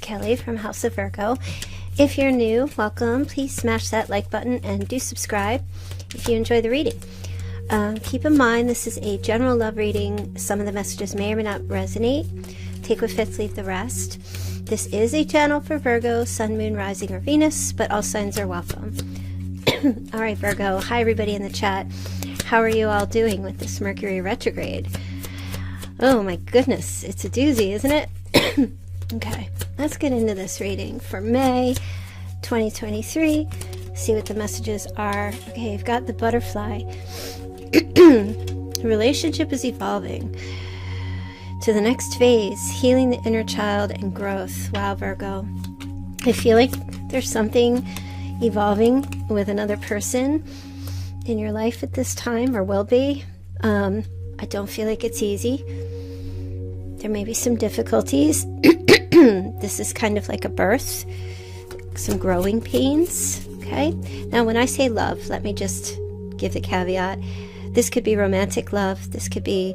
Kelly from House of Virgo. If you're new, welcome. Please smash that like button and do subscribe if you enjoy the reading. Keep in mind this is a general love reading. Some of the messages may or may not resonate. Take what fits, leave the rest. This is a channel for Virgo, Sun, Moon, Rising, or Venus, but all signs are welcome. All right, Virgo. Hi, everybody in the chat. How are you all doing with this Mercury retrograde? Oh my goodness, it's a doozy, isn't it? Okay, let's get into this reading for May 2023. See what the messages are. Okay, you've got the butterfly. The relationship is evolving to the next phase, healing the inner child and growth. Wow, Virgo. I feel like there's something evolving with another person in your life at this time, or will be. I don't feel like it's easy. There may be some difficulties. This is kind of like a birth, some growing pains. Okay. Now, when I say love, let me just give the caveat. This could be romantic love. This could be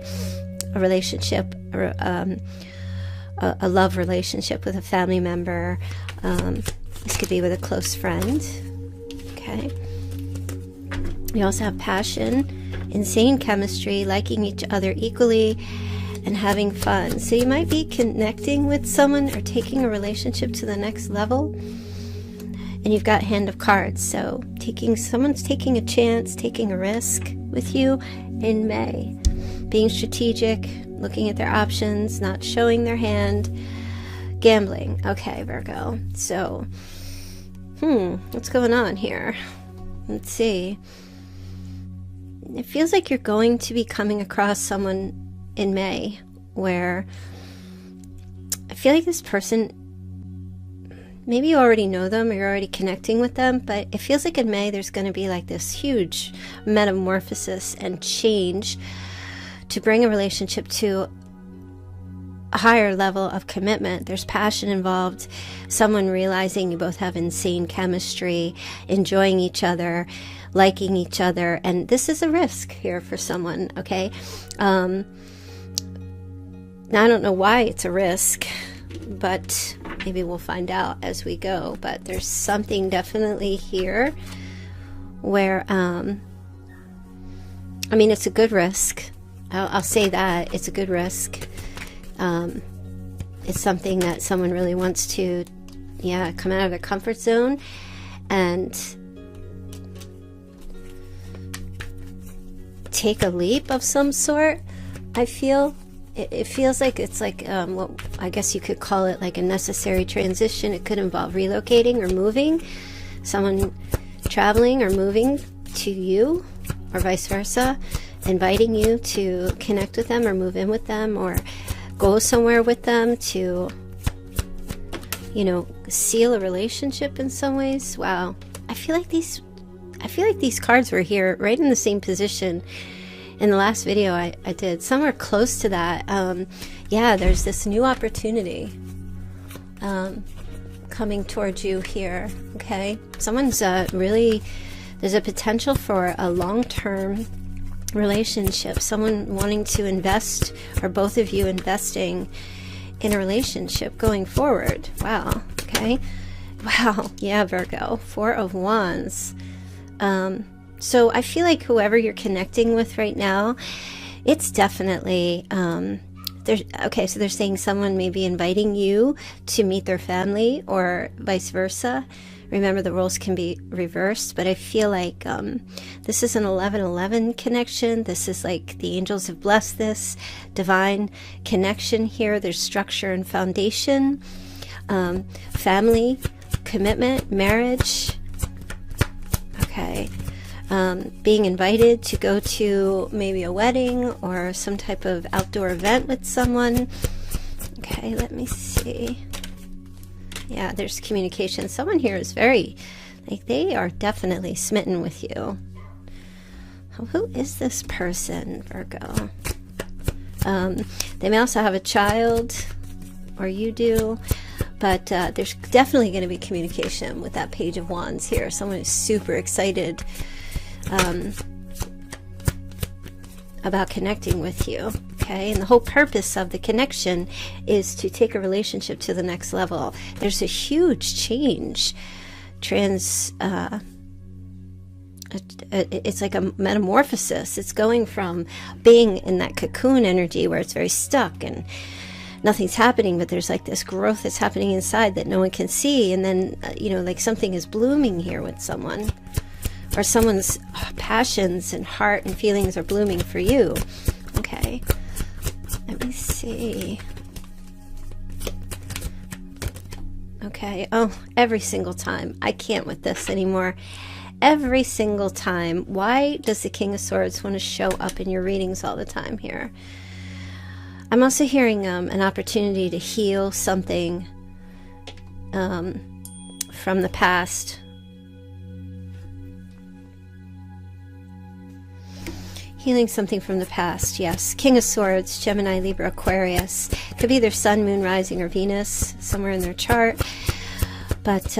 a relationship, or a love relationship with a family member. This could be with a close friend. Okay. You also have passion, insane chemistry, liking each other equally, and having fun. So you might be connecting with someone or taking a relationship to the next level. And you've got Hand of Cards. So someone's taking a chance, taking a risk with you in May. Being strategic, looking at their options, not showing their hand, gambling. Okay, Virgo. So, what's going on here? Let's see. It feels like you're going to be coming across someone in May where I feel like this person, maybe you already know them or you're already connecting with them, but it feels like in May there's going to be like this huge metamorphosis and change to bring a relationship to a higher level of commitment. There's passion involved, someone realizing you both have insane chemistry, enjoying each other, liking each other, and this is a risk here for someone, okay? Now, I don't know why it's a risk, but maybe we'll find out as we go, but there's something definitely here where, I mean, it's a good risk. I'll say that. It's a good risk. It's something that someone really wants to, come out of their comfort zone and take a leap of some sort. I feel it feels like it's like what I guess you could call it like a necessary transition. It could involve relocating or moving, someone traveling or moving to you, or vice versa, inviting you to connect with them or move in with them or go somewhere with them to, seal a relationship in some ways. Wow. I feel like these cards were here right in the same position in the last video I did, somewhere close to that. There's this new opportunity coming towards you here. Okay, someone's there's a potential for a long-term relationship, someone wanting to invest, or both of you investing in a relationship going forward. Wow. Okay. Wow. Yeah, Virgo. 4 of Wands. So I feel like whoever you're connecting with right now, it's definitely, so they're saying someone may be inviting you to meet their family or vice versa. Remember, the roles can be reversed, but I feel like this is an 11-11 connection. This is like the angels have blessed this divine connection here. There's structure and foundation, family, commitment, marriage. Okay. Being invited to go to maybe a wedding or some type of outdoor event with someone. Okay, let me see. Yeah, there's communication. Someone here is very, they are definitely smitten with you. Who is this person, Virgo? They may also have a child, or you do, but there's definitely going to be communication with that Page of Wands here. Someone is super excited about connecting with you. Okay, and the whole purpose of the connection is to take a relationship to the next level. There's a huge change. It's like a metamorphosis. It's going from being in that cocoon energy where it's very stuck and nothing's happening, but there's like this growth that's happening inside that no one can see. And then, like something is blooming here with someone, or someone's passions and heart and feelings are blooming for you. Okay. Let me see. Okay. Oh, every single time. I can't with this anymore. Every single time. Why does the King of Swords want to show up in your readings all the time here? I'm also hearing an opportunity to heal something from the past. Healing something from the past, yes. King of Swords, Gemini, Libra, Aquarius. Could be their sun, moon, rising, or Venus somewhere in their chart. But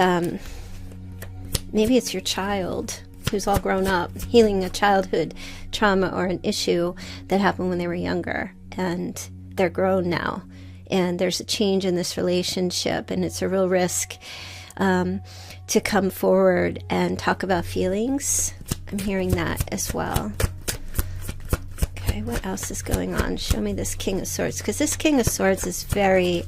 maybe it's your child who's all grown up, healing a childhood trauma or an issue that happened when they were younger. And they're grown now. And there's a change in this relationship. And it's a real risk to come forward and talk about feelings. I'm hearing that as well. Okay, what else is going on? Show me this King of Swords, because this King of Swords is very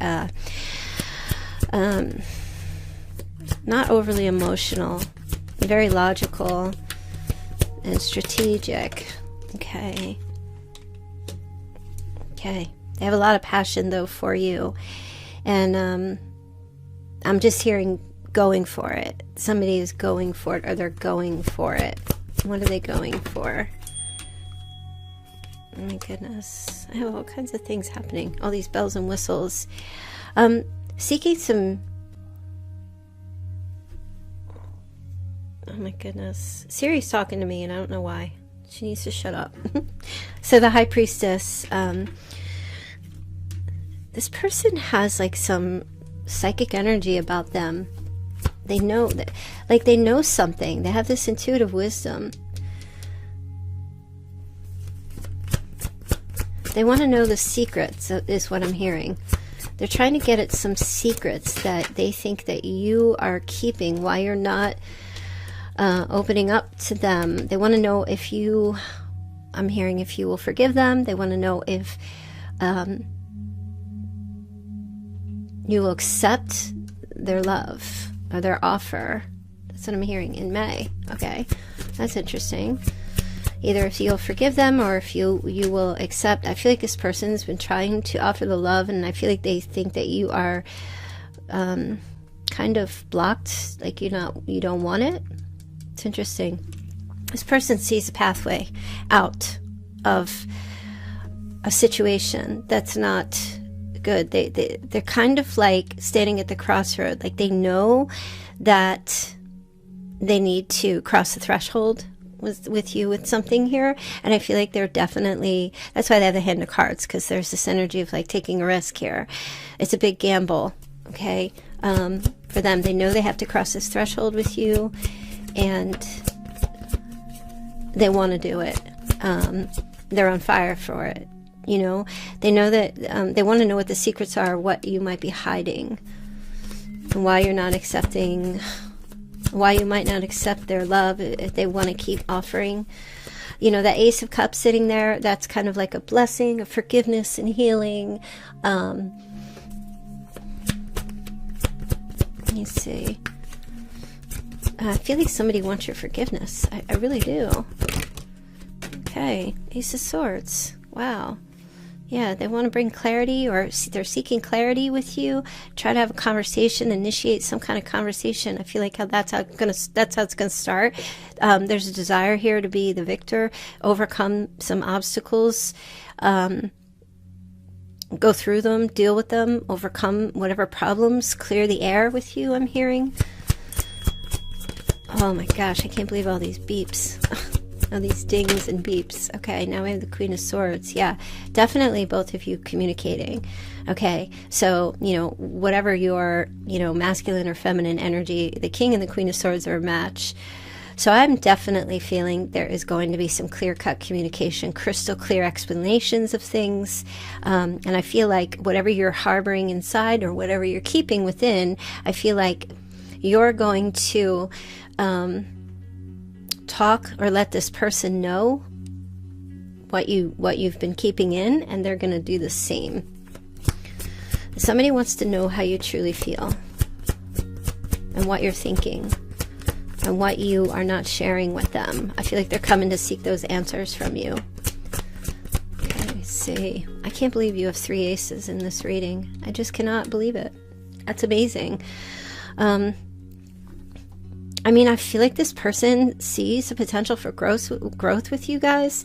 not overly emotional, very logical and strategic. Okay. They have a lot of passion though for you, and I'm just hearing going for it. Somebody is going for it, or they're going for it. What are they going for? Oh my goodness. I have all kinds of things happening. All these bells and whistles. Seeking some... Oh my goodness. Siri's talking to me and I don't know why. She needs to shut up. So the High Priestess. This person has like some psychic energy about them. They know that, like they know something. They have this intuitive wisdom. They want to know the secrets, is what I'm hearing. They're trying to get at some secrets that they think that you are keeping, why you're not opening up to them. They want to know if you, I'm hearing, if you will forgive them. They want to know if you will accept their love or their offer. That's what I'm hearing in May. Okay, that's interesting. Either if you'll forgive them or if you will accept. I feel like this person's been trying to offer the love, and I feel like they think that you are kind of blocked, like you don't want it. It's interesting. This person sees a pathway out of a situation that's not good. They're kind of like standing at the crossroad. Like they know that they need to cross the threshold with you with something here, and I feel like they're definitely, that's why they have the Hand of Cards, because there's this energy of like taking a risk here. It's a big gamble, okay, for them. They know they have to cross this threshold with you, and they want to do it. They're on fire for it, you know. They know that they want to know what the secrets are, what you might be hiding, and why you're not accepting, why you might not accept their love if they want to keep offering. You know, that Ace of Cups sitting there, that's kind of like a blessing of forgiveness and healing. Let me see. I feel like somebody wants your forgiveness. I really do. Okay, Ace of Swords. Wow. Yeah, they want to bring clarity, or they're seeking clarity with you. Try to have a conversation, initiate some kind of conversation. I feel like that's how it's gonna start. There's a desire here to be the victor, overcome some obstacles, go through them, deal with them, overcome whatever problems, clear the air with you, I'm hearing. Oh my gosh, I can't believe all these beeps. All these dings and beeps. Okay, now we have the Queen of Swords. Yeah, definitely both of you communicating. Okay, so, you know, whatever your, you know, masculine or feminine energy, the King and the Queen of Swords are a match. So I'm definitely feeling there is going to be some clear-cut communication, crystal clear explanations of things. And I feel like whatever you're harboring inside or whatever you're keeping within, I feel like you're going to talk or let this person know what you've been keeping in, and they're going to do the same. Somebody wants to know how you truly feel and what you're thinking and what you are not sharing with them. I feel like they're coming to seek those answers from you. Okay, let me see. I can't believe you have 3 aces in this reading. I just cannot believe it. That's amazing. I mean, I feel like this person sees the potential for growth with you guys,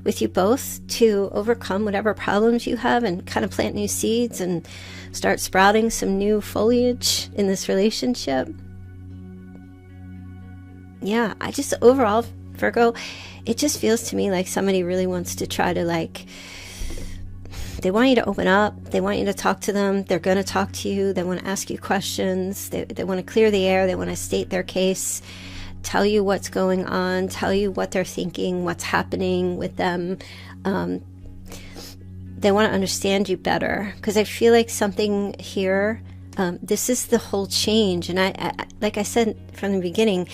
with you both, to overcome whatever problems you have and kind of plant new seeds and start sprouting some new foliage in this relationship. Yeah, I just, overall, Virgo, it just feels to me like somebody really wants to try to, like, they want you to open up. They want you to talk to them. They're going to talk to you. They want to ask you questions. They want to clear the air. They want to state their case, tell you what's going on, tell you what they're thinking, what's happening with them. They want to understand you better, because I feel like something here, this is the whole change. And I like I said from the beginning,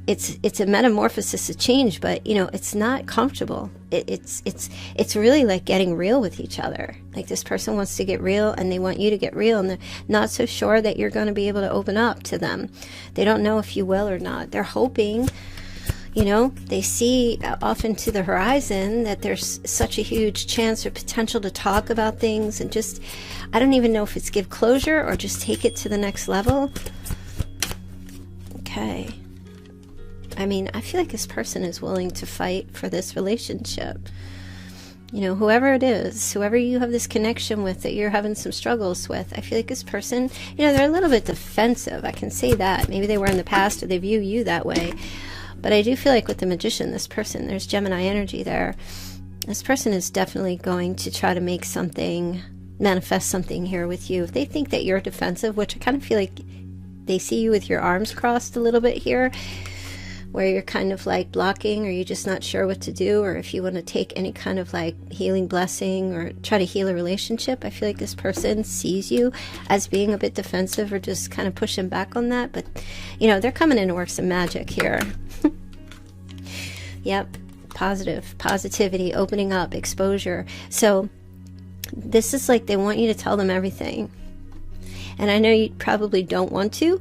it's a metamorphosis, a change, but you know, it's not comfortable. It's really like getting real with each other. Like, this person wants to get real and they want you to get real, and they're not so sure that you're going to be able to open up to them. They don't know if you will or not. They're hoping, you know, they see off into the horizon that there's such a huge chance or potential to talk about things, and just, I don't even know if it's give closure or just take it to the next level. Okay. I mean, I feel like this person is willing to fight for this relationship. You know, whoever it is, whoever you have this connection with that you're having some struggles with, I feel like this person, you know, they're a little bit defensive. I can say that. Maybe they were in the past, or they view you that way. But I do feel like with the Magician, this person, there's Gemini energy there. This person is definitely going to try to make something, manifest something here with you. If they think that you're defensive, which I kind of feel like they see you with your arms crossed a little bit here, where you're kind of like blocking, or you're just not sure what to do, or if you want to take any kind of like healing blessing or try to heal a relationship, I feel like this person sees you as being a bit defensive or just kind of pushing back on that. But, you know, they're coming in to work some magic here. Yep. Positivity, opening up, exposure. So this is like they want you to tell them everything. And I know you probably don't want to,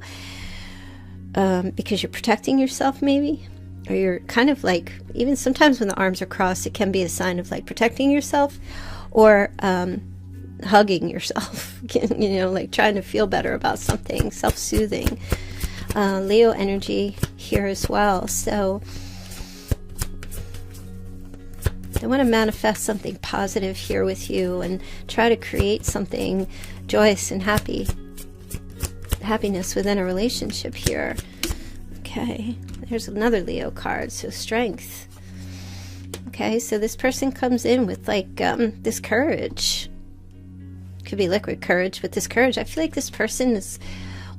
because you're protecting yourself maybe, or you're kind of like, even sometimes when the arms are crossed, it can be a sign of like protecting yourself, or hugging yourself, you know, like trying to feel better about something, self-soothing. Leo energy here as well. So they want to manifest something positive here with you and try to create something joyous and happiness within a relationship here. Okay, there's another Leo card, so strength. Okay, so this person comes in with like this courage. Could be liquid courage, but this courage, I feel like this person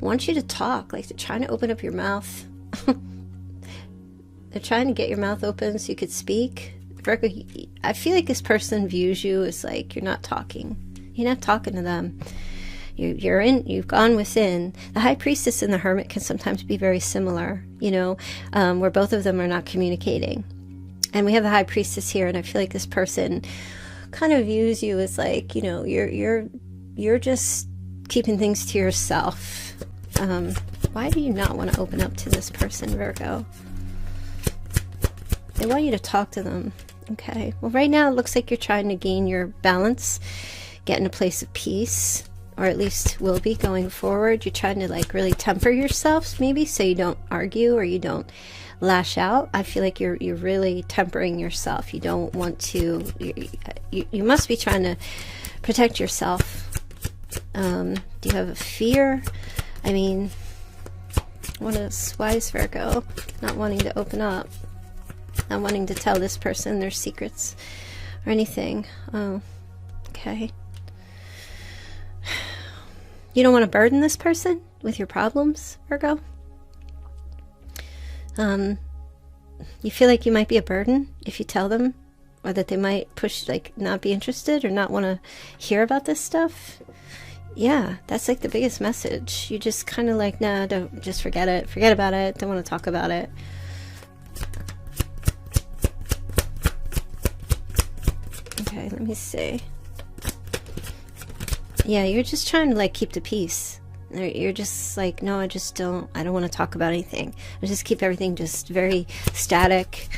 wants you to talk, like they're trying to open up your mouth. They're trying to get your mouth open so you could speak. Virgo, I feel like this person views you as like you're not talking. You're not talking to them. You've gone within. The High Priestess and the Hermit can sometimes be very similar, you know, where both of them are not communicating. And we have the High Priestess here, and I feel like this person kind of views you as like, you know, you're just keeping things to yourself. Why do you not want to open up to this person, Virgo? They want you to talk to them. Okay. Well, right now it looks like you're trying to gain your balance, get in a place of peace, or at least will be going forward. You're trying to like really temper yourself, maybe, so you don't argue or you don't lash out. I feel like you're really tempering yourself. You don't want to. You must be trying to protect yourself. Do you have a fear? I mean, what is wise Virgo? Not wanting to open up. Not wanting to tell this person their secrets or anything. Oh, okay. You don't want to burden this person with your problems, Virgo? You feel like you might be a burden if you tell them, or that they might push, like, not be interested or not want to hear about this stuff. Yeah, that's like the biggest message. You just kind of like, nah, don't, just forget it. Forget about it. Don't want to talk about it. Okay, let me see. Yeah, you're just trying to like keep the peace. You're just like, no, I don't want to talk about anything. I just keep everything just very static.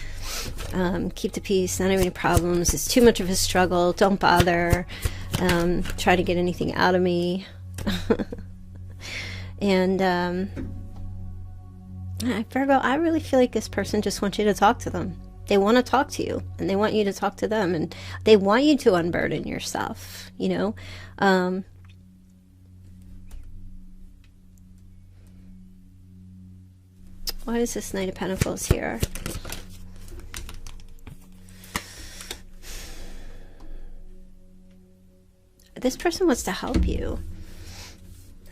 Keep the peace, not have any problems. It's too much of a struggle. Don't bother. Try to get anything out of me. And Virgo, I really feel like this person just wants you to talk to them. They want to talk to you, and they want you to talk to them, and they want you to unburden yourself, you know. Why is this Knight of Pentacles here? This person wants to help you.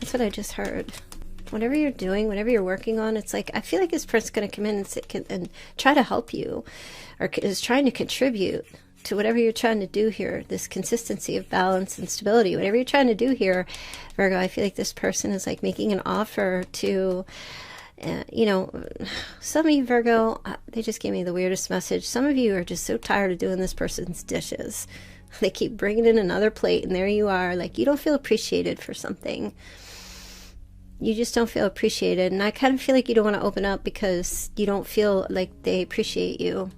That's what I just heard. Whatever you're doing, whatever you're working on, it's like, I feel like this person's going to come in and try to help you, or is trying to contribute to whatever you're trying to do here. This consistency of balance and stability, whatever you're trying to do here, Virgo, I feel like this person is like making an offer to, you know, some of you, Virgo, they just gave me the weirdest message. Some of you are just so tired of doing this person's dishes. They keep bringing in another plate, and there you are, like, you don't feel appreciated for something. You just don't feel appreciated. And I kind of feel like you don't want to open up because you don't feel like they appreciate you.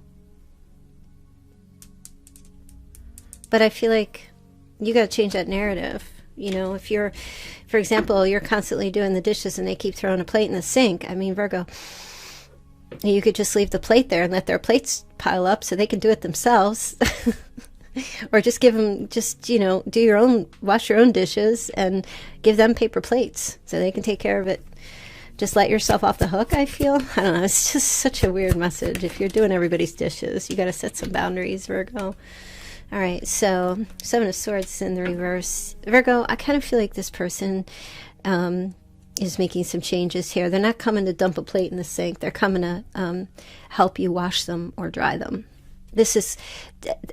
But I feel like you got to change that narrative. You know, if you're, for example, you're constantly doing the dishes and they keep throwing a plate in the sink. I mean, Virgo, you could just leave the plate there and let their plates pile up so they can do it themselves. Or just give them, just, you know, do your own, wash your own dishes and give them paper plates so they can take care of it. Just let yourself off the hook, I feel. I don't know. It's just such a weird message. If you're doing everybody's dishes, you got to set some boundaries, Virgo. All right. So 7 of Swords in the reverse. Virgo, I kind of feel like this person is making some changes here. They're not coming to dump a plate in the sink. They're coming to help you wash them or dry them. This is,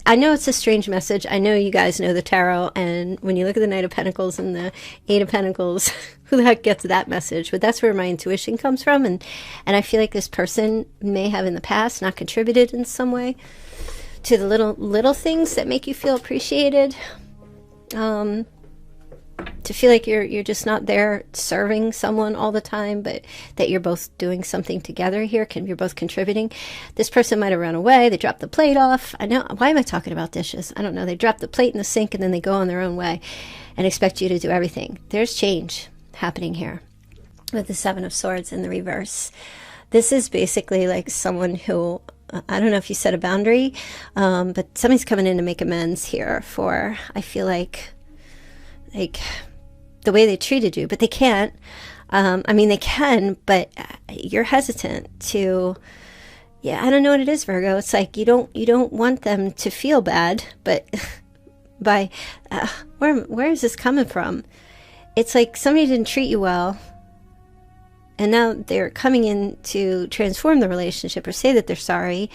I know it's a strange message. I know you guys know the tarot, and when you look at the Knight of Pentacles and the 8 of Pentacles, who the heck gets that message? But that's where my intuition comes from, and I feel like this person may have in the past not contributed in some way to the little things that make you feel appreciated. To feel like you're just not there serving someone all the time, but that you're both doing something together here. You're both contributing. This person might have run away. They dropped the plate off. I know. Why am I talking about dishes? I don't know. They drop the plate in the sink and then they go on their own way and expect you to do everything. There's change happening here with the 7 of Swords in the reverse. This is basically like someone who, I don't know if you set a boundary, but somebody's coming in to make amends here for, I feel like the way they treated you, but they can't. I mean, they can, but you're hesitant to, yeah, I don't know what it is, Virgo. It's like you don't want them to feel bad, but by, where is this coming from? It's like somebody didn't treat you well, and now they're coming in to transform the relationship or say that they're sorry,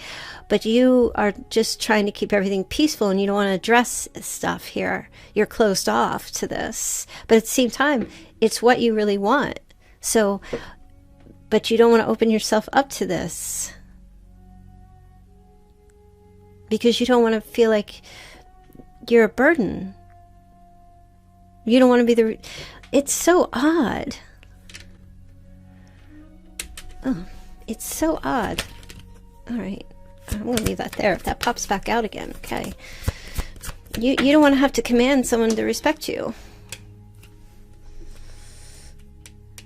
but you are just trying to keep everything peaceful and you don't want to address stuff here. You're closed off to this. But at the same time, it's what you really want. So, but you don't want to open yourself up to this because you don't want to feel like you're a burden. You don't want to be it's so odd. Oh, it's so odd. All right. I'm going to leave that there. If that pops back out again, okay. You don't want to have to command someone to respect you.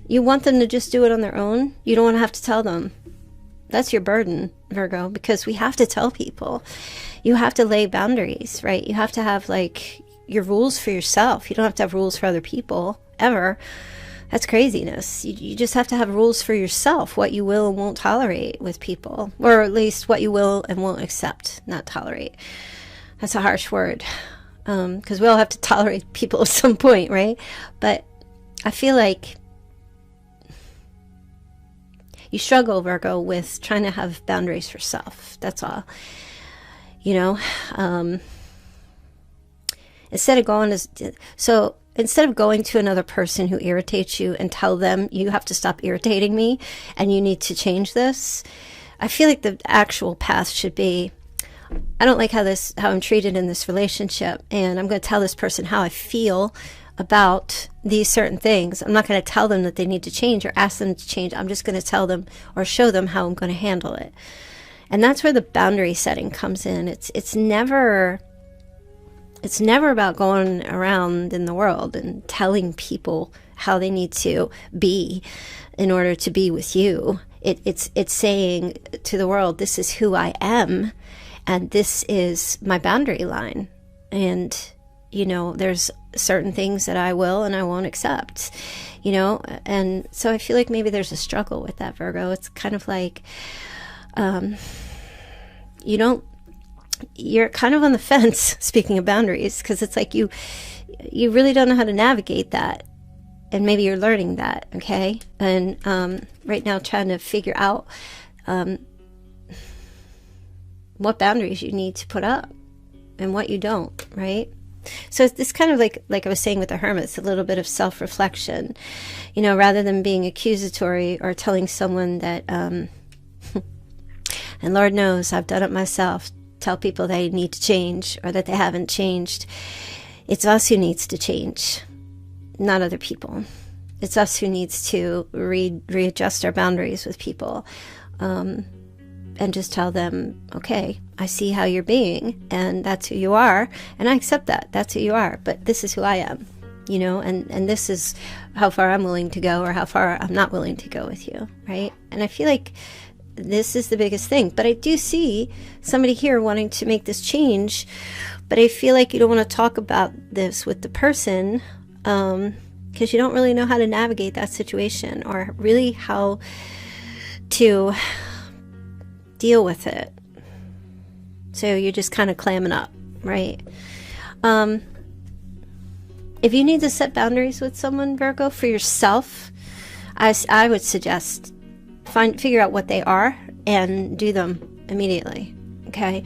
You want them to just do it on their own. You don't want to have to tell them. That's your burden, Virgo, because we have to tell people. You have to lay boundaries, right? You have to have, like, your rules for yourself. You don't have to have rules for other people, ever. That's craziness. You just have to have rules for yourself, what you will and won't tolerate with people, or at least what you will and won't accept, not tolerate. That's a harsh word, because we all have to tolerate people at some point, right? But I feel like you struggle, Virgo, with trying to have boundaries for self. That's all. You know, instead of going to another person who irritates you and tell them, you have to stop irritating me and you need to change this, I feel like the actual path should be, I don't like how I'm treated in this relationship, and I'm going to tell this person how I feel about these certain things. I'm not going to tell them that they need to change or ask them to change. I'm just going to tell them or show them how I'm going to handle it. And that's where the boundary setting comes in. It's never about going around in the world and telling people how they need to be in order to be with you. It's saying to the world, this is who I am, and this is my boundary line. And, you know, there's certain things that I will and I won't accept, you know. And so I feel like maybe there's a struggle with that, Virgo. It's kind of like, you're kind of on the fence, speaking of boundaries, because it's like you really don't know how to navigate that. And maybe you're learning that, okay? And right now trying to figure out what boundaries you need to put up and what you don't, right? So it's this kind of like I was saying with the Hermit, it's a little bit of self-reflection, you know, rather than being accusatory or telling someone that, and Lord knows I've done it myself, tell people they need to change or that they haven't changed. It's us who needs to change, not other people. It's us who needs to readjust our boundaries with people, and just tell them, okay, I see how you're being, and that's who you are, and I accept that. That's who you are, but this is who I am, you know, and this is how far I'm willing to go or how far I'm not willing to go with you, right? And I feel like this is the biggest thing. But I do see somebody here wanting to make this change, but I feel like you don't want to talk about this with the person because you don't really know how to navigate that situation or really how to deal with it. So you're just kind of clamming up, right? If you need to set boundaries with someone, Virgo, for yourself, I would suggest figure out what they are and do them immediately. Okay.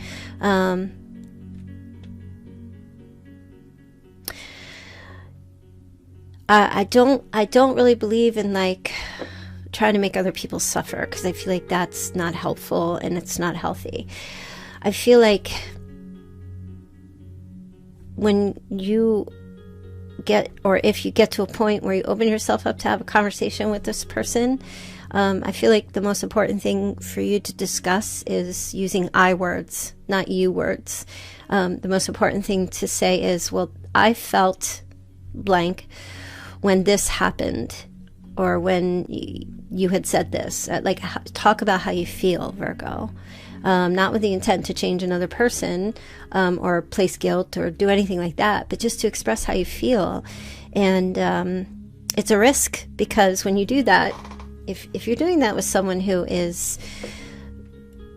I don't really believe in like trying to make other people suffer, because I feel like that's not helpful and it's not healthy. I feel like when you get, or if you get to a point where you open yourself up to have a conversation with this person, I feel like the most important thing for you to discuss is using I words, not you words. The most important thing to say is, well, I felt blank when this happened, or when you had said this. Like, talk about how you feel, Virgo. Not with the intent to change another person or place guilt or do anything like that, but just to express how you feel. And it's a risk, because when you do that, if you're doing that with someone who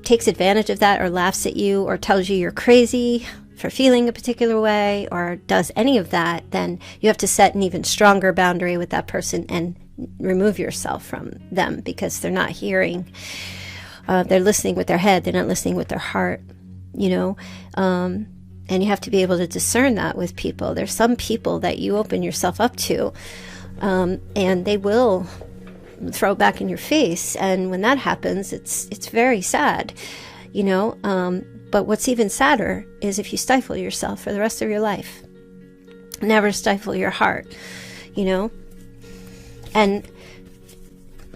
takes advantage of that or laughs at you or tells you you're crazy for feeling a particular way or does any of that, then you have to set an even stronger boundary with that person and remove yourself from them, because they're not hearing. They're listening with their head. They're not listening with their heart, you know. And you have to be able to discern that with people. There's some people that you open yourself up to, and they will throw it back in your face. And when that happens, it's very sad, you know. But what's even sadder is if you stifle yourself for the rest of your life. Never stifle your heart, you know. And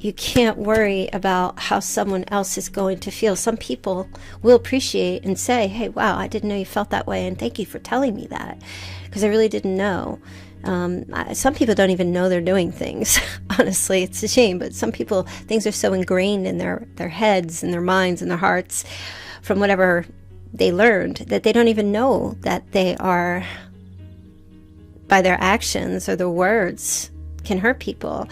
you can't worry about how someone else is going to feel. Some people will appreciate and say, hey, wow, I didn't know you felt that way, and thank you for telling me that, because I really didn't know. Some people don't even know they're doing things. Honestly, it's a shame, but some people, things are so ingrained in their heads and their minds and their hearts from whatever they learned, that they don't even know that they are, by their actions or their words, can hurt people.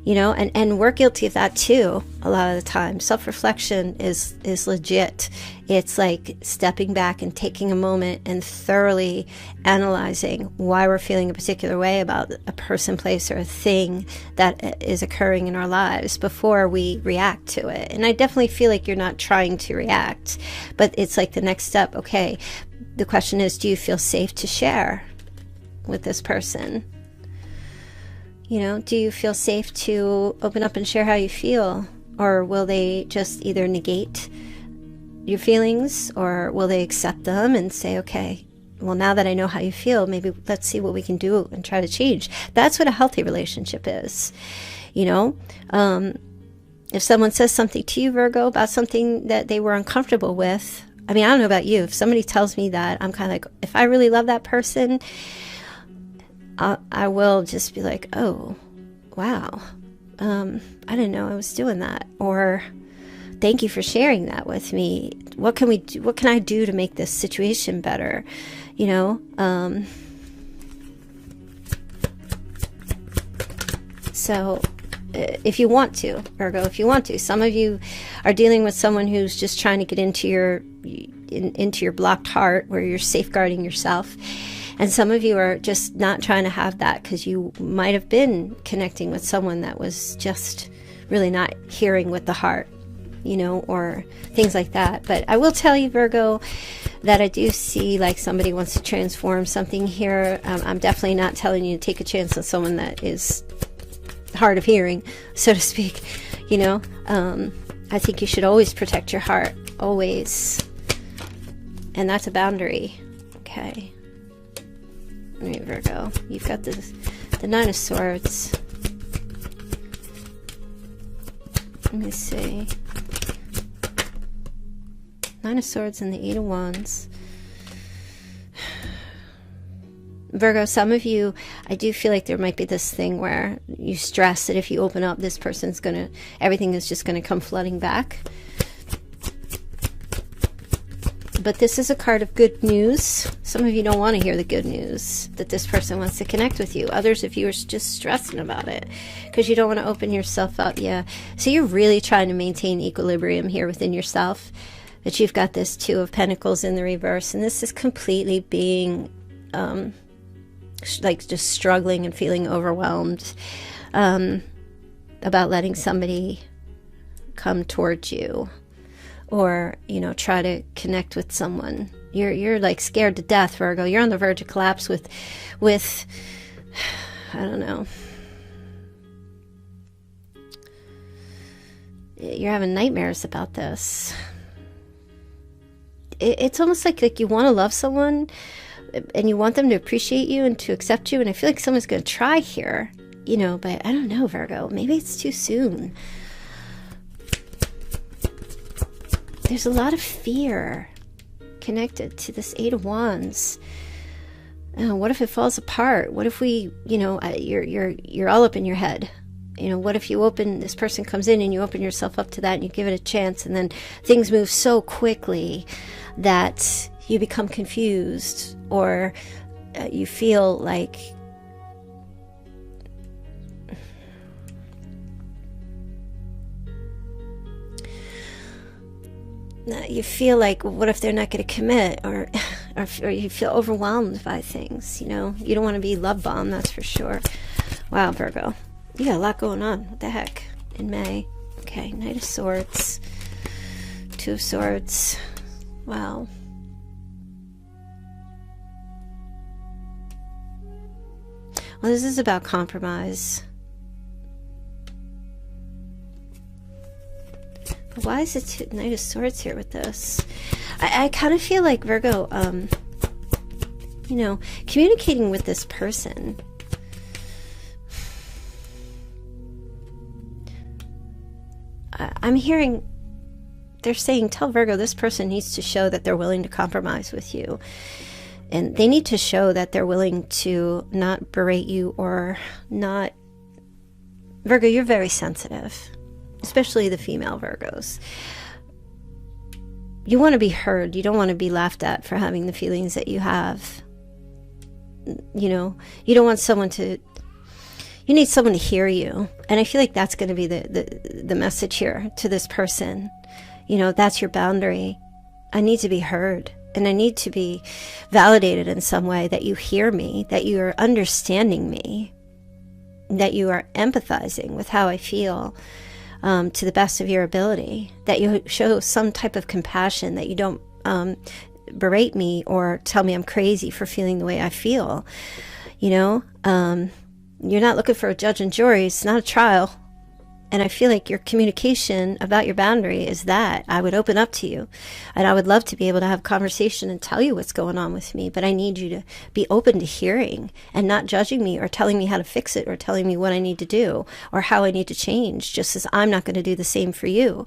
you know, and we're guilty of that too a lot of the time. Self-reflection is legit. It's like stepping back and taking a moment and thoroughly analyzing why we're feeling a particular way about a person, place, or a thing that is occurring in our lives before we react to it. And I definitely feel like you're not trying to react, but it's like the next step. Okay, the question is, do you feel safe to share with this person? You know, do you feel safe to open up and share how you feel? Or will they just either negate your feelings, or will they accept them and say, okay, well, now that I know how you feel, maybe let's see what we can do and try to change. That's what a healthy relationship is. You know, if someone says something to you, Virgo, about something that they were uncomfortable with, I mean, I don't know about you. If somebody tells me that, I'm kind of like, if I really love that person, I will just be like, oh, wow, I didn't know I was doing that. Or thank you for sharing that with me. What can we do? What can I do to make this situation better? You know? So if you want to, Virgo, if you want to, some of you are dealing with someone who's just trying to get into your blocked heart, where you're safeguarding yourself. And some of you are just not trying to have that because you might have been connecting with someone that was just really not hearing with the heart, you know, or things like that. But I will tell you, Virgo, that I do see like somebody wants to transform something here. I'm definitely not telling you to take a chance on someone that is hard of hearing, so to speak, you know. I think you should always protect your heart, always. And that's a boundary. Okay. All right, Virgo, you've got the Nine of Swords. Let me see. Nine of Swords and the Eight of Wands. Virgo, some of you, I do feel like there might be this thing where you stress that if you open up, this person's gonna, everything is just gonna come flooding back. But this is a card of good news. Some of you don't want to hear the good news that this person wants to connect with you. Others of you are just stressing about it because you don't want to open yourself up. Yeah. So you're really trying to maintain equilibrium here within yourself. But you've got this Two of Pentacles in the reverse. And this is completely being like just struggling and feeling overwhelmed about letting somebody come towards you. Or, you know, try to connect with someone. You're like scared to death, Virgo. You're on the verge of collapse with I don't know. You're having nightmares about this. It's almost like you want to love someone and you want them to appreciate you and to accept you. And I feel like someone's going to try here, you know, but I don't know, Virgo. Maybe it's too soon. There's a lot of fear connected to this Eight of Wands. What if it falls apart? What if we, you know, you're all up in your head. You know, what if you open, this person comes in and you open yourself up to that and you give it a chance, and then things move so quickly that you become confused, or you feel like what if they're not going to commit, or you feel overwhelmed by things, you know. You don't want to be love bombed, that's for sure. Wow, Virgo, you got a lot going on. What the heck? In May. Okay, Knight of Swords, Two of Swords. Wow. Well, this is about compromise. But why is it Knight of Swords here with this? I kind of feel like, Virgo, you know, communicating with this person. I'm hearing, they're saying, tell Virgo, this person needs to show that they're willing to compromise with you. And they need to show that they're willing to not berate you or not. Virgo, you're very sensitive. Especially the female Virgos. You want to be heard. You don't want to be laughed at for having the feelings that you have. You know, you don't want someone to, You need someone to hear you. And I feel like that's going to be the message here to this person. You know, that's your boundary. I need to be heard, and I need to be validated in some way, that you hear me, that you are understanding me, that you are empathizing with how I feel to the best of your ability, that you show some type of compassion, that you don't berate me or tell me I'm crazy for feeling the way I feel. You know, you're not looking for a judge and jury. It's not a trial. And I feel like your communication about your boundary is that I would open up to you, and I would love to be able to have a conversation and tell you what's going on with me. But I need you to be open to hearing and not judging me or telling me how to fix it or telling me what I need to do or how I need to change, just as I'm not going to do the same for you.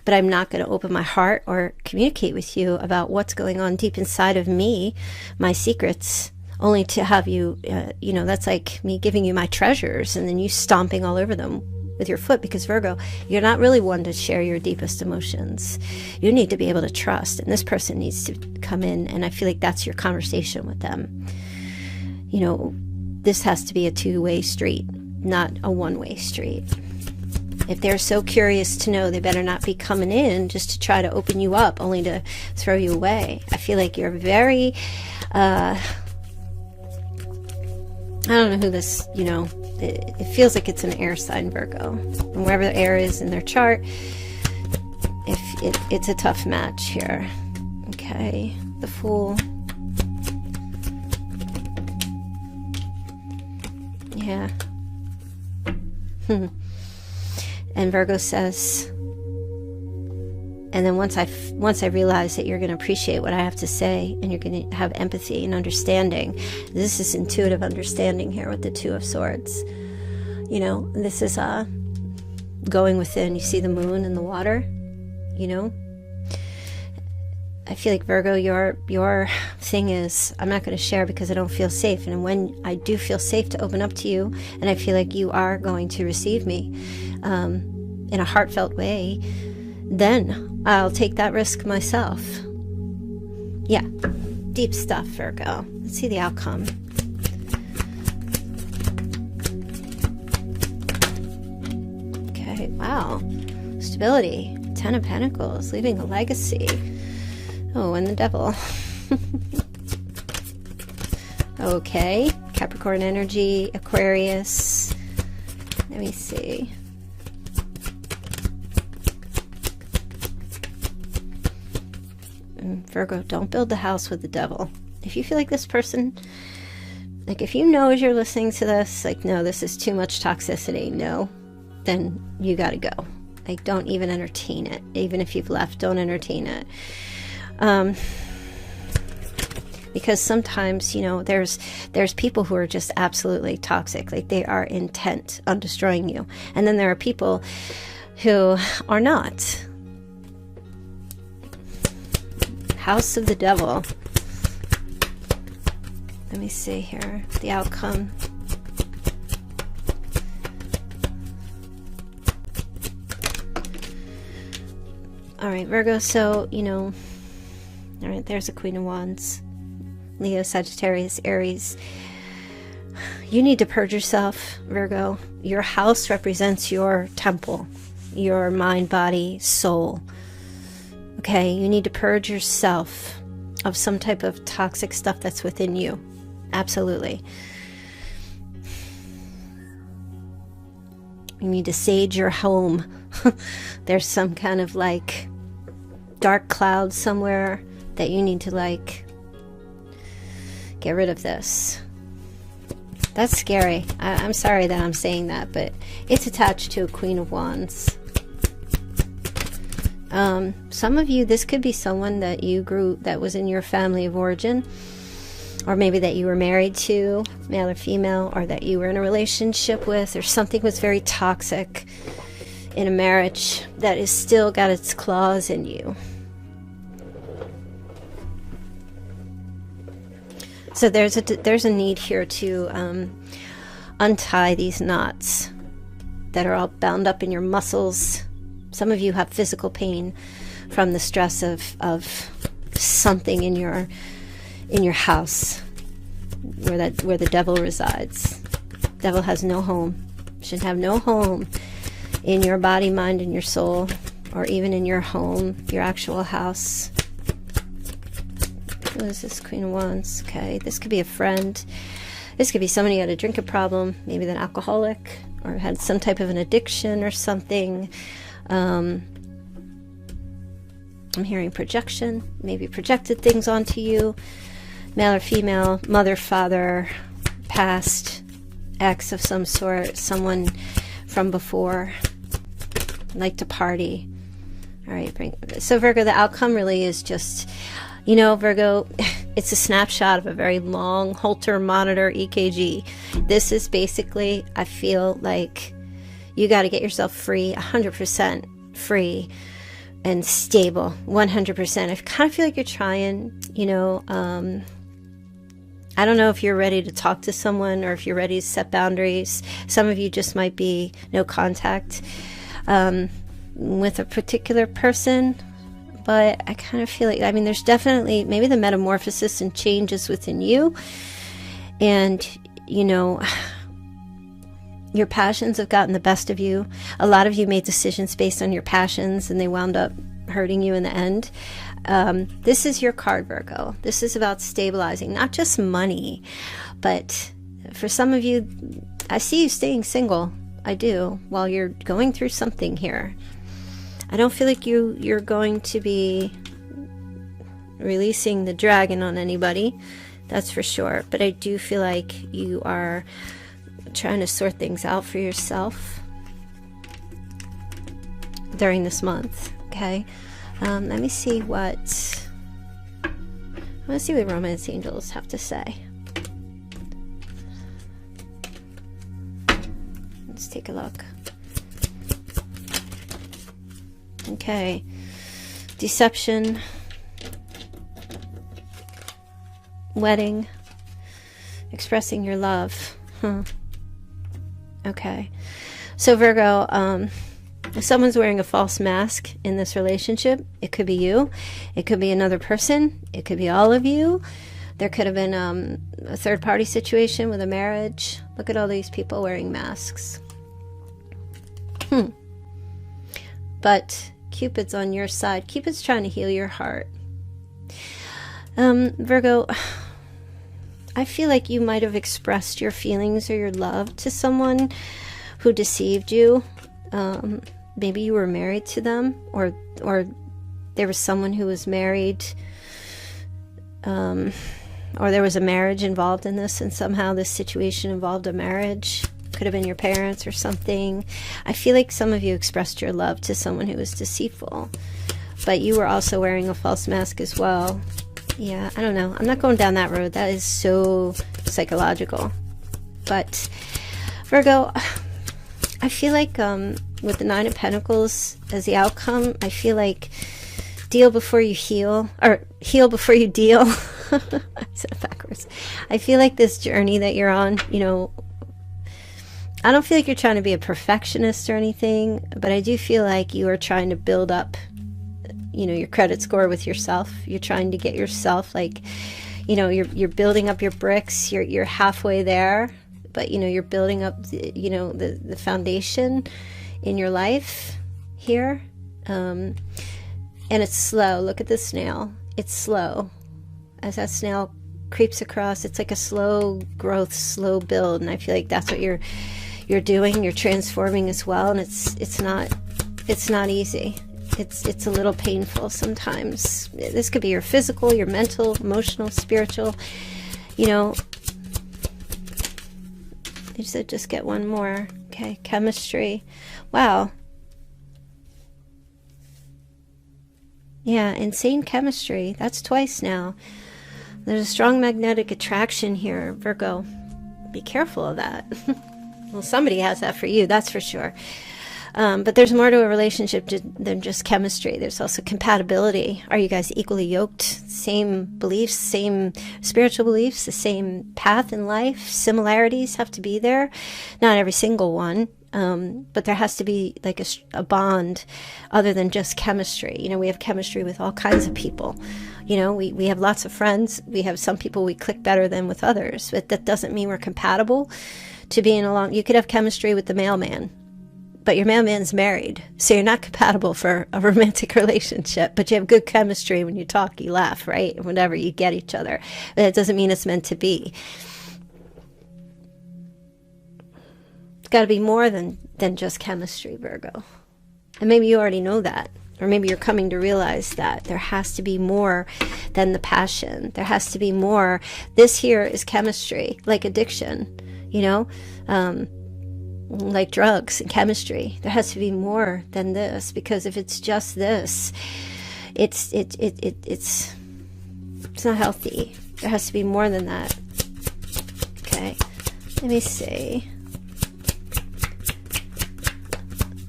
But I'm not going to open my heart or communicate with you about what's going on deep inside of me, my secrets, only to have you, you know, that's like me giving you my treasures and then you stomping all over them with your foot. Because Virgo, you're not really one to share your deepest emotions. You need to be able to trust, and this person needs to come in, and I feel like that's your conversation with them. You know, this has to be a two-way street, not a one-way street. If they're so curious to know, they better not be coming in just to try to open you up only to throw you away. I feel like you're very I don't know who this, you know, it feels like it's an air sign, Virgo. And wherever the air is in their chart, it's a tough match here. Okay, the Fool. Yeah. And Virgo says, and then once I realize that you're going to appreciate what I have to say, and you're going to have empathy and understanding. This is intuitive understanding here with the Two of Swords. You know, this is going within. You see the moon and the water, you know. I feel like, Virgo, your thing is, I'm not going to share because I don't feel safe. And when I do feel safe to open up to you, and I feel like you are going to receive me in a heartfelt way, then I'll take that risk myself. Yeah, deep stuff, Virgo. Let's see the outcome. Okay, wow. Stability. 10 of Pentacles, leaving a legacy. Oh, and the Devil. Okay, Capricorn energy, Aquarius. Let me see. Virgo, don't build the house with the devil. If you feel like this person, like if you know as you're listening to this, like, no, this is too much toxicity, no, then you got to go. Like, don't even entertain it. Even if you've left, don't entertain it. Because sometimes, you know, there's people who are just absolutely toxic. Like, they are intent on destroying you. And then there are people who are not. House of the Devil. Let me see here. The outcome. All right, Virgo. So, you know, all right, there's a Queen of Wands. Leo, Sagittarius, Aries. You need to purge yourself, Virgo. Your house represents your temple, your mind, body, soul. Okay, you need to purge yourself of some type of toxic stuff that's within you. Absolutely. You need to sage your home. There's some kind of like dark cloud somewhere that you need to like get rid of this. That's scary. I'm sorry that I'm saying that, but it's attached to a Queen of Wands. Some of you, this could be someone that you grew, that was in your family of origin, or maybe that you were married to, male or female, or that you were in a relationship with, or something was very toxic in a marriage that is still got its claws in you. So there's a need here to untie these knots that are all bound up in your muscles. Some of you have physical pain from the stress of something in your house where the devil resides. Devil has no home. Should have no home in your body, mind, and your soul, or even in your home, your actual house. What is this? Queen of Wands. Okay, this could be a friend. This could be somebody who had a drinking problem, maybe an alcoholic, or had some type of an addiction or something. I'm hearing projection, maybe projected things onto you. Male or female, mother, father, past, ex of some sort, someone from before, like to party. All right, so Virgo, the outcome really is just, you know, Virgo, it's a snapshot of a very long Holter monitor EKG. This is basically, I feel like you got to get yourself free, 100% free and stable, 100%. I kind of feel like you're trying, you know, I don't know if you're ready to talk to someone or if you're ready to set boundaries. Some of you just might be no contact with a particular person. But I kind of feel like, I mean, there's definitely maybe the metamorphosis and changes within you. And, you know, your passions have gotten the best of you. A lot of you made decisions based on your passions and they wound up hurting you in the end. This is your card, Virgo. This is about stabilizing, not just money, but for some of you, I see you staying single. I do, while you're going through something here. I don't feel like you're going to be releasing the dragon on anybody, that's for sure. But I do feel like you are trying to sort things out for yourself during this month, okay? Let me see what romance angels have to say. Let's take a look. Okay, deception, wedding, expressing your love. Okay, so Virgo, if someone's wearing a false mask in this relationship, it could be you, it could be another person, it could be all of you. There could have been a third-party situation with a marriage. Look at all these people wearing masks. But Cupid's on your side. Cupid's trying to heal your heart. Virgo, I feel like you might have expressed your feelings or your love to someone who deceived you. Maybe you were married to them, or there was someone who was married, or there was a marriage involved in this, and somehow this situation involved a marriage. Could have been your parents or something. I feel like some of you expressed your love to someone who was deceitful, but you were also wearing a false mask as well. Yeah, I don't know. I'm not going down that road. That is so psychological. But Virgo, I feel like with the Nine of Pentacles as the outcome, I feel like deal before you heal, or heal before you deal. I said it backwards. I feel like this journey that you're on, you know, I don't feel like you're trying to be a perfectionist or anything, but I do feel like you are trying to build up, you know, your credit score with yourself. You're trying to get yourself, like, you know, you're building up your bricks. You're halfway there, but you know, you're building up, you know, the foundation in your life here. And it's slow. Look at the snail. It's slow. As that snail creeps across, it's like a slow growth, slow build, and I feel like that's what you're doing. You're transforming as well, and it's not easy. It's a little painful sometimes. This could be your physical, your mental, emotional, spiritual. You know, I said just get one more. Okay, chemistry. Wow. Yeah, insane chemistry. That's twice now. There's a strong magnetic attraction here, Virgo. Be careful of that. Well, somebody has that for you, that's for sure. But there's more to a relationship than just chemistry. There's also compatibility. Are you guys equally yoked? Same beliefs, same spiritual beliefs, the same path in life? Similarities have to be there. Not every single one. But there has to be like a bond other than just chemistry. You know, we have chemistry with all kinds of people. You know, we have lots of friends. We have some people we click better than with others. But that doesn't mean we're compatible to being along. You could have chemistry with the mailman, but your mailman's married, so you're not compatible for a romantic relationship, but you have good chemistry when you talk, you laugh, right? Whenever you get each other. But it doesn't mean it's meant to be. It's got to be more than just chemistry, Virgo. And maybe you already know that. Or maybe you're coming to realize that there has to be more than the passion. There has to be more. This here is chemistry, like addiction, like drugs and chemistry. There has to be more than this, because if it's just this, it's not healthy. There has to be more than that. Okay, let me see.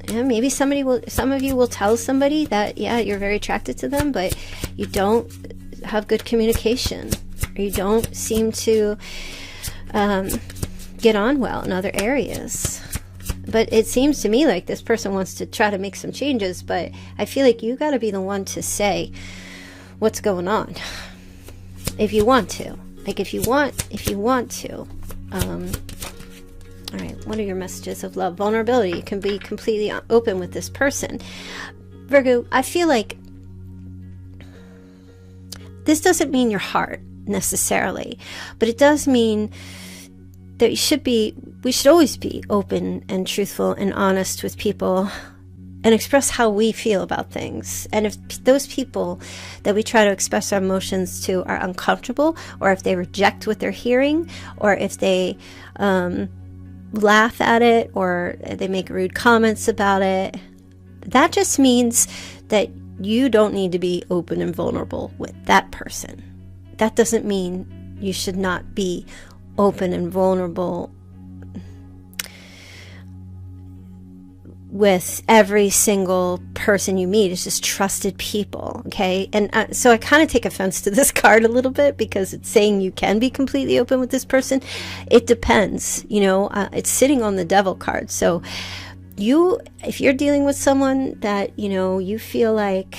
Yeah, maybe some of you will tell somebody that, yeah, you're very attracted to them, but you don't have good communication, or you don't seem to get on well in other areas. But it seems to me like this person wants to try to make some changes, but I feel like you got to be the one to say what's going on. If you want to. Like, if you want to. All right, what are your messages of love? Vulnerability. You can be completely open with this person. Virgo, I feel like this doesn't mean your heart necessarily, but it does mean that we should always be open and truthful and honest with people and express how we feel about things. And if those people that we try to express our emotions to are uncomfortable, or if they reject what they're hearing, or if they laugh at it, or they make rude comments about it, that just means that you don't need to be open and vulnerable with that person. That doesn't mean you should not be open and vulnerable with every single person you meet. It's just trusted people, okay? And so I kind of take offense to this card a little bit, because it's saying you can be completely open with this person. It depends, it's sitting on the Devil card. So if you're dealing with someone that, you feel like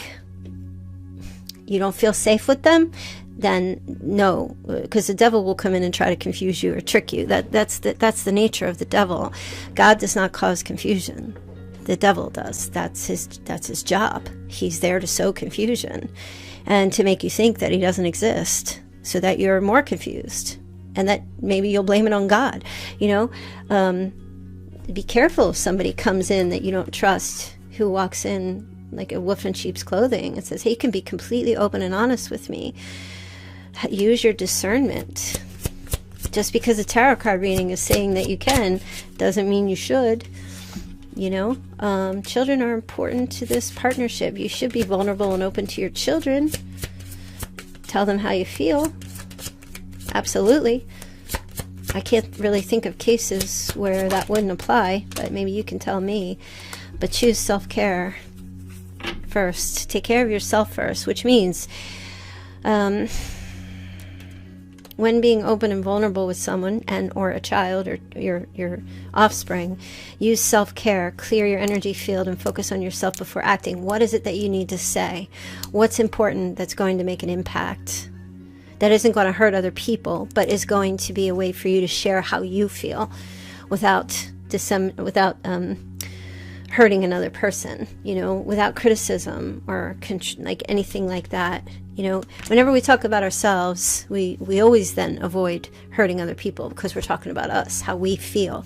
you don't feel safe with them, then no, because the devil will come in and try to confuse you or trick you. That's the nature of the devil. God does not cause confusion. The devil does. That's his job. He's there to sow confusion and to make you think that he doesn't exist, so that you're more confused, and that maybe you'll blame it on God. Be careful if somebody comes in that you don't trust, who walks in like a wolf in sheep's clothing and says, hey, you can be completely open and honest with me. Use your discernment. Just because a tarot card reading is saying that you can doesn't mean you should. Children are important to this partnership. You should be vulnerable and open to your children. Tell them how you feel. Absolutely. I can't really think of cases where that wouldn't apply, but maybe you can tell me. But choose self-care first. Take care of yourself first, which means when being open and vulnerable with someone or a child or your offspring, use self-care, clear your energy field, and focus on yourself before acting. What is it that you need to say? What's important that's going to make an impact? That isn't going to hurt other people, but is going to be a way for you to share how you feel without hurting another person, without criticism or like anything like that. Whenever we talk about ourselves, we always then avoid hurting other people, because we're talking about us, how we feel,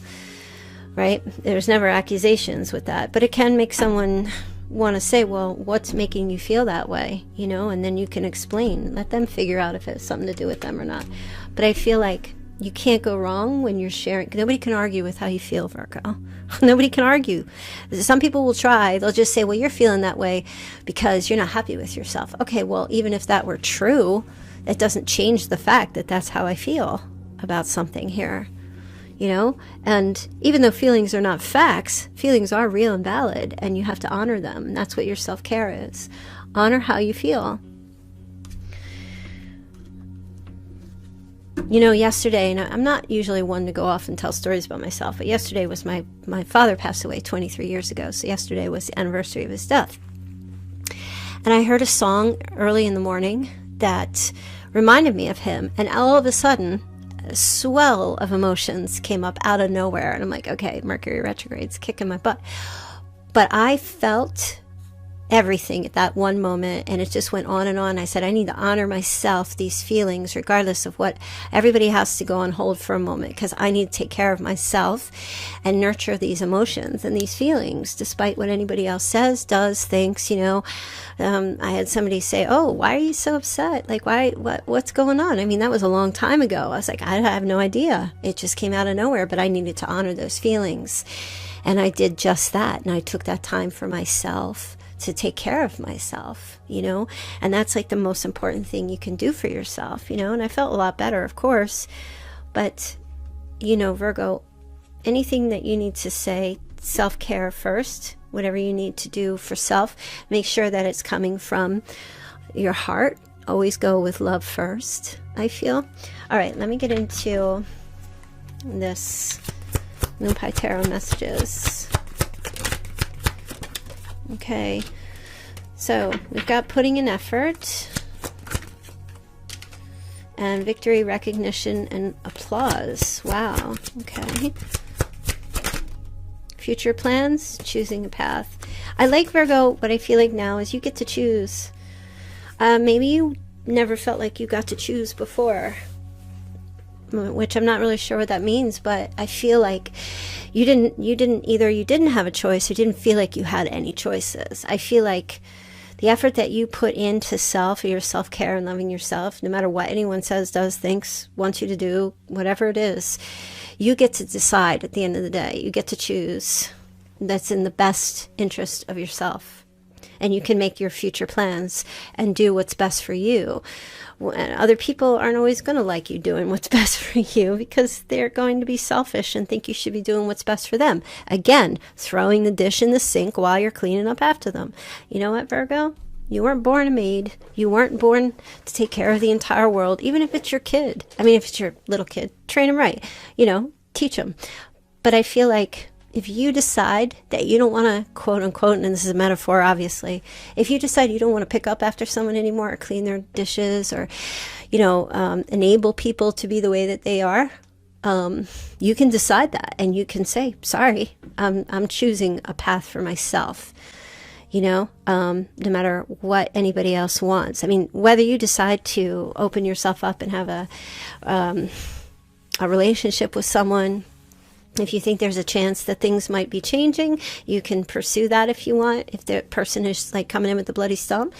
right? There's never accusations with that, but it can make someone want to say, well, what's making you feel that way? And then you can explain, let them figure out if it has something to do with them or not. But I feel like you can't go wrong when you're sharing. Nobody can argue with how you feel, Virgo. Nobody can argue. Some people will try. They'll just say, well, you're feeling that way because you're not happy with yourself. Okay, well, even if that were true, it doesn't change the fact that that's how I feel about something here. And even though feelings are not facts, feelings are real and valid, and you have to honor them. And that's what your self-care is. Honor how you feel. Yesterday, and I'm not usually one to go off and tell stories about myself, but yesterday was my father passed away 23 years ago. So yesterday was the anniversary of his death. And I heard a song early in the morning that reminded me of him. And all of a sudden, swell of emotions came up out of nowhere. And I'm like, okay, Mercury retrograde's kicking my butt. But I felt everything at that one moment, and it just went on and on. I said, I need to honor myself, these feelings, regardless of what everybody has to go on hold for a moment, because I need to take care of myself and nurture these emotions and these feelings, despite what anybody else says, does, thinks. I had somebody say, oh, why are you so upset? Like, what's going on? I mean, that was a long time ago. I was like, I have no idea. It just came out of nowhere, but I needed to honor those feelings. And I did just that. And I took that time for myself to take care of myself, and that's like the most important thing you can do for yourself, and I felt a lot better, of course. But, Virgo, anything that you need to say, self-care first, whatever you need to do for self, make sure that it's coming from your heart. Always go with love first, I feel. All right, let me get into this Moon Pie Tarot messages. Okay, so we've got putting in effort, and victory, recognition, and applause. Wow, okay. Future plans, choosing a path. I like, Virgo, what I feel like now is you get to choose. Maybe you never felt like you got to choose before, which I'm not really sure what that means, but I feel like you didn't have a choice, or didn't feel like you had any choices. I feel like the effort that you put into self, or your self-care and loving yourself, no matter what anyone says, does, thinks, wants you to do, whatever it is, you get to decide at the end of the day. You get to choose. That's in the best interest of yourself. And you can make your future plans and do what's best for you. And other people aren't always going to like you doing what's best for you, because they're going to be selfish and think you should be doing what's best for them. Again, throwing the dish in the sink while you're cleaning up after them. You know what, Virgo? You weren't born a maid. You weren't born to take care of the entire world, even if it's your kid. I mean, if it's your little kid, train them right. Teach them. But I feel like if you decide that you don't want to, quote unquote, and this is a metaphor, obviously, if you decide you don't want to pick up after someone anymore, or clean their dishes, or, enable people to be the way that they are, you can decide that, and you can say, sorry, I'm choosing a path for myself, no matter what anybody else wants. I mean, whether you decide to open yourself up and have a relationship with someone, if you think there's a chance that things might be changing, you can pursue that if you want, if the person is like coming in with the bloody stump.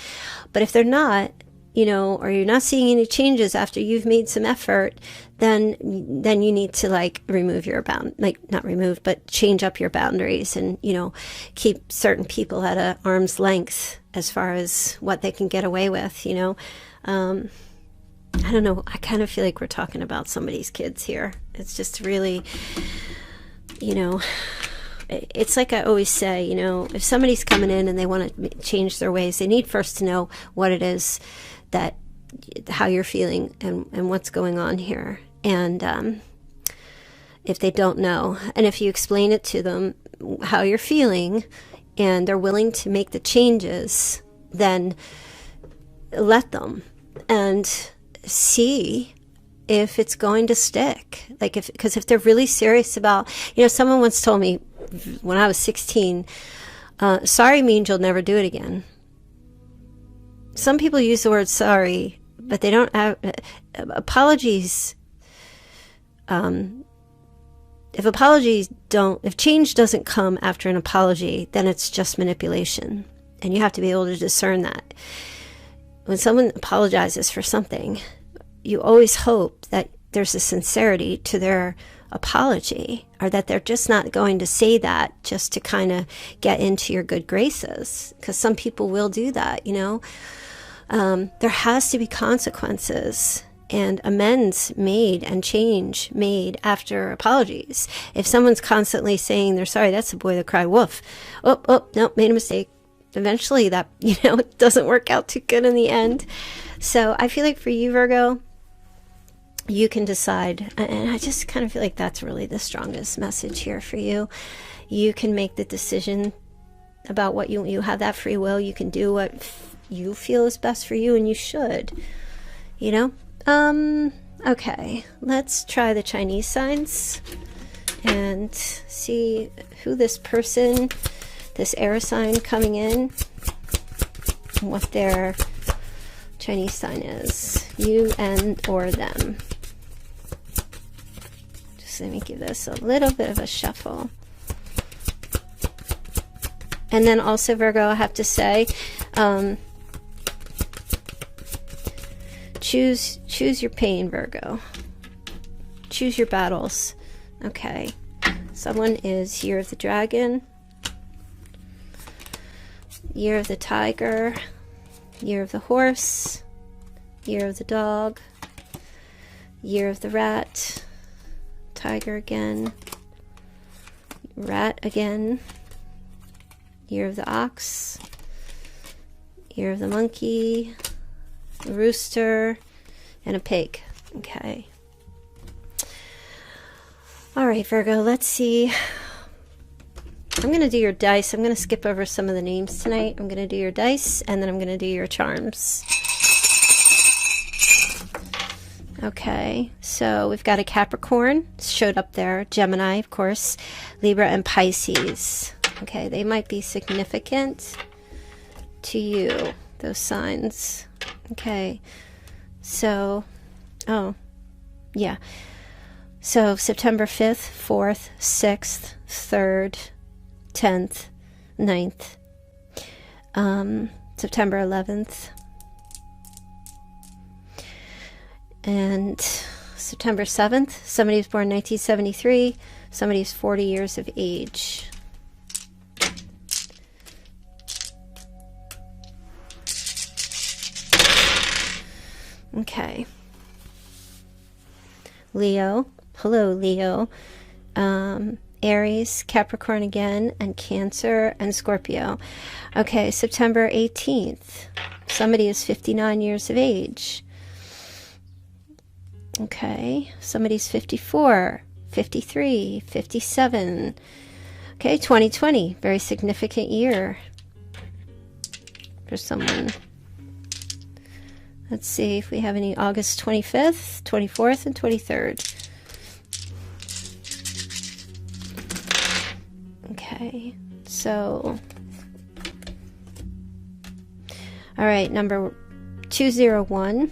But if they're not, or you're not seeing any changes after you've made some effort, then you need to remove your not remove, but change up your boundaries, and, keep certain people at an arm's length as far as what they can get away with, I don't know. I kind of feel like we're talking about somebody's kids here. It's just really, it's like I always say, if somebody's coming in and they want to change their ways, they need first to know what it is how you're feeling and what's going on here. And if they don't know, and if you explain it to them how you're feeling, and they're willing to make the changes, then let them, and see if it's going to stick. Because if they're really serious about, someone once told me when I was 16, sorry means you'll never do it again. Some people use the word sorry, but they don't have apologies. If change doesn't come after an apology, then it's just manipulation. And you have to be able to discern that. When someone apologizes for something, you always hope that there's a sincerity to their apology, or that they're just not going to say that just to kind of get into your good graces, because some people will do that. There has to be consequences and amends made and change made after apologies. If someone's constantly saying they're sorry, that's the boy that cried wolf. Oh, no, made a mistake. Eventually that, it doesn't work out too good in the end. So I feel like for you, Virgo, you can decide. And I just kind of feel like that's really the strongest message here for you. You can make the decision about what you have that free will. You can do what you feel is best for you, and you should, Okay, let's try the Chinese signs and see who this person, this air sign coming in, what their Chinese sign is. You and or them. Just let me give this a little bit of a shuffle. And then also, Virgo, I have to say, choose your pain, Virgo. Choose your battles. Okay. Someone is Year of the Dragon, Year of the Tiger, Year of the Horse, Year of the Dog, Year of the Rat, Tiger again, Rat again, Year of the Ox, Year of the Monkey, a Rooster, and a Pig. Okay. All right, Virgo, let's see. I'm going to do your dice. I'm going to skip over some of the names tonight. I'm going to do your dice, and then I'm going to do your charms. Okay, so we've got a Capricorn, showed up there, Gemini, of course, Libra, and Pisces. Okay, they might be significant to you, those signs. Okay, so, oh, yeah. So September 5th, 4th, 6th, 3rd, 10th, 9th, September 11th, and September 7th. Somebody was born 1973. Somebody's 40 years of age. Okay. Leo. Hello, Leo. Aries, Capricorn again, and Cancer, and Scorpio. Okay, September 18th. Somebody is 59 years of age. Okay, somebody's 54, 53, 57. Okay, 2020, very significant year for someone. Let's see if we have any August 25th, 24th, and 23rd. Okay, so, all right, number 201,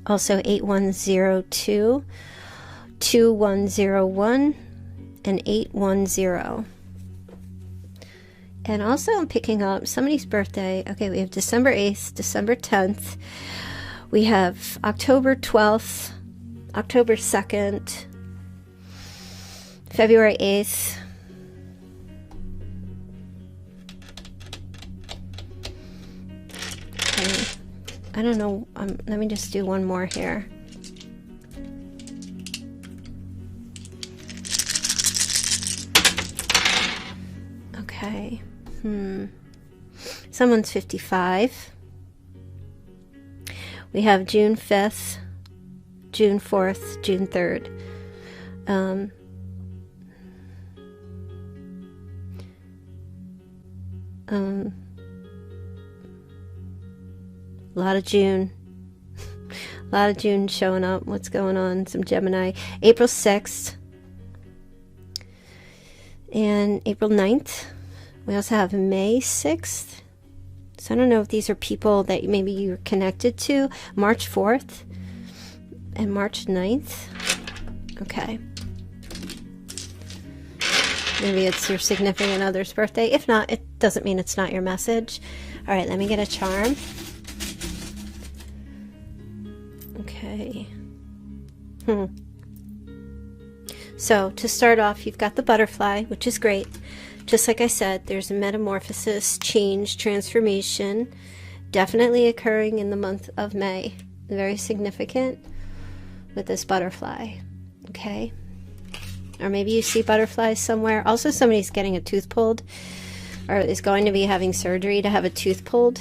also 8102, 2101, and 810. And also I'm picking up somebody's birthday. Okay, we have December 8th, December 10th. We have October 12th, October 2nd, February 8th, okay. I don't know, let me just do one more here. Okay, someone's 55. We have June 5th, June 4th, June 3rd. A lot of June. A lot of June showing up. What's going on? Some Gemini. April 6th. And April 9th. We also have May 6th. So I don't know if these are people that maybe you're connected to. March 4th. And March 9th. Okay. Maybe it's your significant other's birthday. If not, it doesn't mean it's not your message. All right, let me get a charm. Okay. So to start off, you've got the butterfly, which is great. Just like I said, there's a metamorphosis, change, transformation, definitely occurring in the month of May. Very significant with this butterfly. Okay. Or maybe you see butterflies somewhere. Also, somebody's getting a tooth pulled or is going to be having surgery to have a tooth pulled.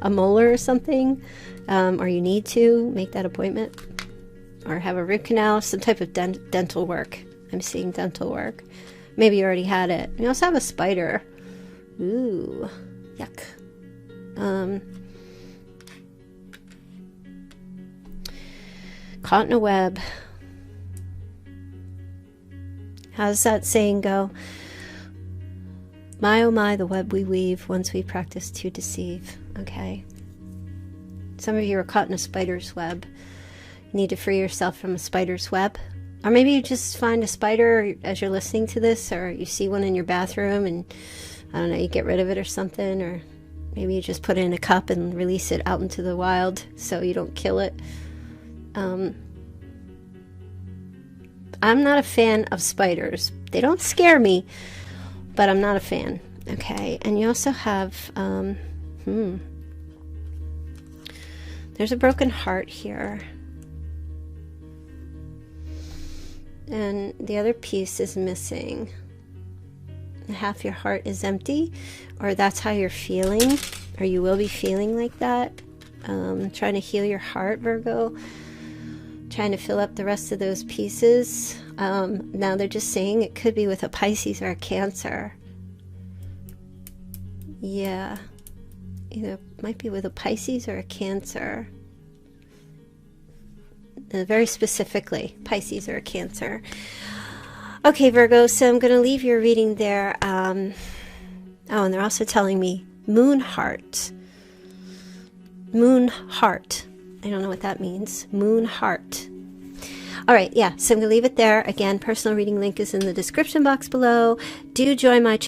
A molar or something. Or you need to make that appointment. Or have a root canal, some type of dental work. I'm seeing dental work. Maybe you already had it. You also have a spider. Ooh, yuck. Caught in a web. How does that saying go? My oh my, the web we weave once we practice to deceive. Okay. Some of you are caught in a spider's web. You need to free yourself from a spider's web. Or maybe you just find a spider as you're listening to this, or you see one in your bathroom and, I don't know, you get rid of it or something, or maybe you just put it in a cup and release it out into the wild so you don't kill it. I'm not a fan of spiders. They don't scare me, but I'm not a fan. Okay, and you also have, there's a broken heart here. And the other piece is missing. Half your heart is empty, or that's how you're feeling, or you will be feeling like that. Trying to heal your heart, Virgo. Trying to fill up the rest of those pieces. Now they're just saying it could be with a Pisces or a Cancer. Yeah. Either might be with a Pisces or a Cancer. Very specifically, Pisces or a Cancer. Okay, Virgo, so I'm going to leave your reading there. Oh, and they're also telling me moon heart. Moon heart. I don't know what that means. Moon heart. All right, yeah, so I'm going to leave it there. Again, personal reading link is in the description box below. Do join my channel.